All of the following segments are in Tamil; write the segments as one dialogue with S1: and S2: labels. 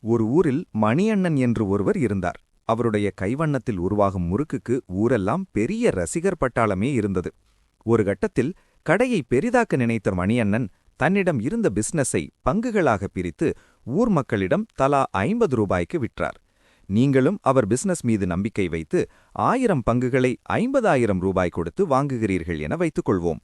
S1: ஒரு ஊரில் மணியண்ணன் என்று ஒருவர் இருந்தார். அவருடைய கைவண்ணத்தில் உருவாகும் முறுக்குக்கு ஊரெல்லாம் பெரிய ரசிகர் பட்டாளமே இருந்தது. ஒரு கட்டத்தில் கடையை பெரிதாக்க நினைத்த மணியண்ணன் தன்னிடம் இருந்த பிசினஸை பங்குகளாக பிரித்து ஊர் மக்களிடம் தலா 50 ரூபாய்க்கு விற்றார். நீங்களும் அவர் பிசினஸ் மீது நம்பிக்கை வைத்து 1000 பங்குகளை 50,000 ரூபாய் கொடுத்து வாங்குகிறீர்கள் என வைத்துக் கொள்வோம்.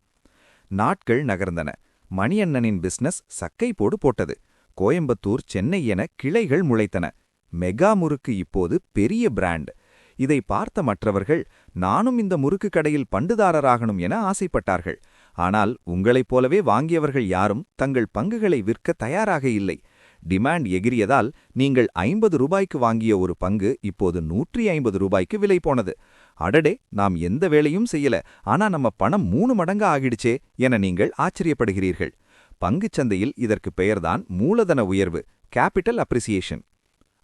S1: நாட்கள் நகர்ந்தன. மணியண்ணனின் பிசினஸ் சக்கை போடு போட்டது. கோயம்புத்தூர், சென்னை என கிளைகள் முளைத்தன. மெகா முறுக்கு இப்போது பெரிய பிராண்ட். இதை பார்த்த மற்றவர்கள் நானும் இந்த முறுக்கு கடையில் பண்டுதாரராகணும் என ஆசைப்பட்டார்கள். ஆனால் உங்களைப் போலவே வாங்கியவர்கள் யாரும் தங்கள் பங்குகளை விற்க தயாராக இல்லை. டிமாண்ட் எகிரியதால் நீங்கள் 50 ரூபாய்க்கு வாங்கிய ஒரு பங்கு இப்போது 150 ரூபாய்க்கு விலை போனது. அடடே, நாம் எந்த வேலையும் செய்யல, ஆனா நம்ம பணம் 3 மடங்கா ஆகிடுச்சே என நீங்கள் ஆச்சரியப்படுகிறீர்கள். பங்குச்சந்தையில் இதற்கு பெயர்தான் மூலதன உயர்வு, கேபிட்டல் அப்ரிசியேஷன்.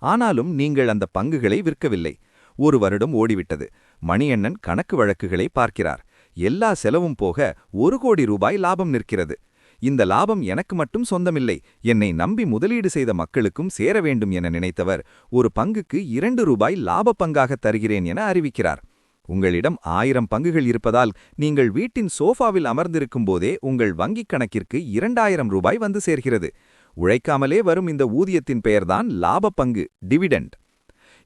S1: ஆனாலும் நீங்கள் அந்த பங்குகளை விற்கவில்லை. ஒரு வருடம் ஓடிவிட்டது. மணியண்ணன் கணக்கு வழக்குகளை பார்க்கிறார். எல்லா செலவும் போக 1 கோடி ரூபாய் லாபம் நிற்கிறது. இந்த லாபம் எனக்கு மட்டும் சொந்தமில்லை, என்னை நம்பி முதலீடு செய்த மக்களுக்கும் சேர வேண்டும் என நினைத்தவர் ஒரு பங்குக்கு 2 ரூபாய் லாப பங்காக தருகிறேன் என அறிவிக்கிறார். உங்களிடம் 1000 பங்குகள் இருப்பதால் நீங்கள் வீட்டின் சோஃபாவில் அமர்ந்திருக்கும் போதே உங்கள் வங்கிக் கணக்கிற்கு 2000 ரூபாய் வந்து சேர்கிறது. உழைக்காமலே வரும் இந்த ஊதியத்தின் பெயர்தான் லாப பங்கு, டிவிடெண்ட்.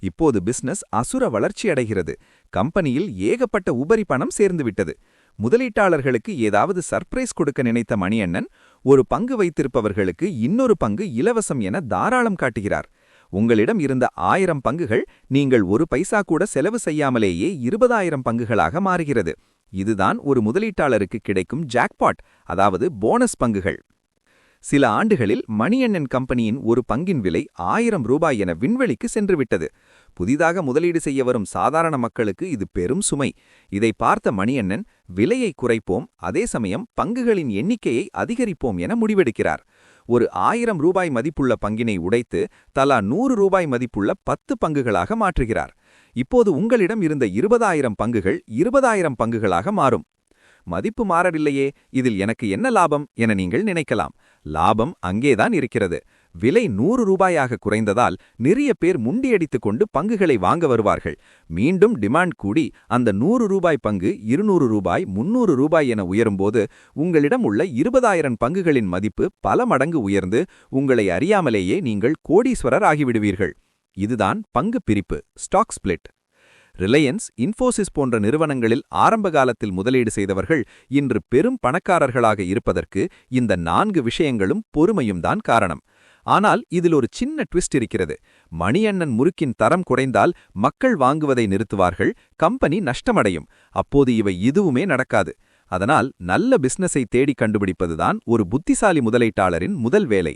S1: இப்போது பிசினஸ் அசுர வளர்ச்சியடைகிறது. கம்பெனியில் ஏகப்பட்ட உபரி பணம் சேர்ந்துவிட்டது. முதலீட்டாளர்களுக்கு ஏதாவது சர்ப்ரைஸ் கொடுக்க நினைத்த மணியண்ணன் ஒரு பங்கு வைத்திருப்பவர்களுக்கு இன்னொரு பங்கு இலவசம் என தாராளம் காட்டுகிறார். உங்களிடம் இருந்த 1000 பங்குகள் நீங்கள் 1 பைசா கூட செலவு செய்யாமலேயே 20,000 பங்குகளாக மாறுகிறது. இதுதான் ஒரு முதலீட்டாளருக்கு கிடைக்கும் ஜாக்பாட், அதாவது போனஸ் பங்குகள். சில ஆண்டுகளில் மணியண்ணன் கம்பெனியின் ஒரு பங்கின் விலை 1000 ரூபாய் என விண்வெளிக்கு சென்றுவிட்டது. புதிதாக முதலீடு செய்ய வரும் சாதாரண மக்களுக்கு இது பெரும் சுமை. இதை பார்த்த மணியண்ணன் விலையை குறைப்போம், அதே சமயம் பங்குகளின் எண்ணிக்கையை அதிகரிப்போம் என முடிவெடுக்கிறார். ஒரு 1000 ரூபாய் மதிப்புள்ள பங்கினை உடைத்து தலா 100 ரூபாய் மதிப்புள்ள 10 பங்குகளாக மாற்றுகிறார். இப்போது உங்களிடம் இருந்த 20,000 பங்குகள் 20,000 பங்குகளாக மாறும். மதிப்பு மாறவில்லையே, இதில் எனக்கு என்ன லாபம் என நீங்கள் நினைக்கலாம். லாபம் அங்கேதான் இருக்கிறது. விலை 100 ரூபாயாக குறைந்ததால் நிறைய பேர் முண்டியடித்துக் கொண்டு பங்குகளை வாங்க வருவார்கள். மீண்டும் டிமாண்ட் கூடி அந்த 100 ரூபாய் பங்கு 200 ரூபாய், 300 ரூபாய் என உயரும்போது உங்களிடம் உள்ள 20,000 பங்குகளின் மதிப்பு பல மடங்கு உயர்ந்து உங்களை அறியாமலேயே நீங்கள் கோடீஸ்வரர் ஆகிவிடுவீர்கள். இதுதான் பங்கு பிரிப்பு, ஸ்டாக் ஸ்பிளிட். ரிலையன்ஸ், இன்ஃபோசிஸ் போன்ற நிறுவனங்களில் ஆரம்ப காலத்தில் முதலீடு செய்தவர்கள் இன்று பெரும் பணக்காரர்களாக இருப்பதற்கு இந்த 4 விஷயங்களும் பொறுமையும் தான் காரணம். ஆனால் இதில் ஒரு சின்ன ட்விஸ்ட் இருக்கிறது. மணியண்ணன் முறுக்கின் தரம் குறைந்தால் மக்கள் வாங்குவதை நிறுத்துவார்கள், கம்பெனி நஷ்டமடையும். அப்போது இவை எதுவுமே நடக்காது. அதனால் நல்ல பிசினஸை தேடி கண்டுபிடிப்பதுதான் ஒரு புத்திசாலி முதலீட்டாளரின் முதல் வேலை.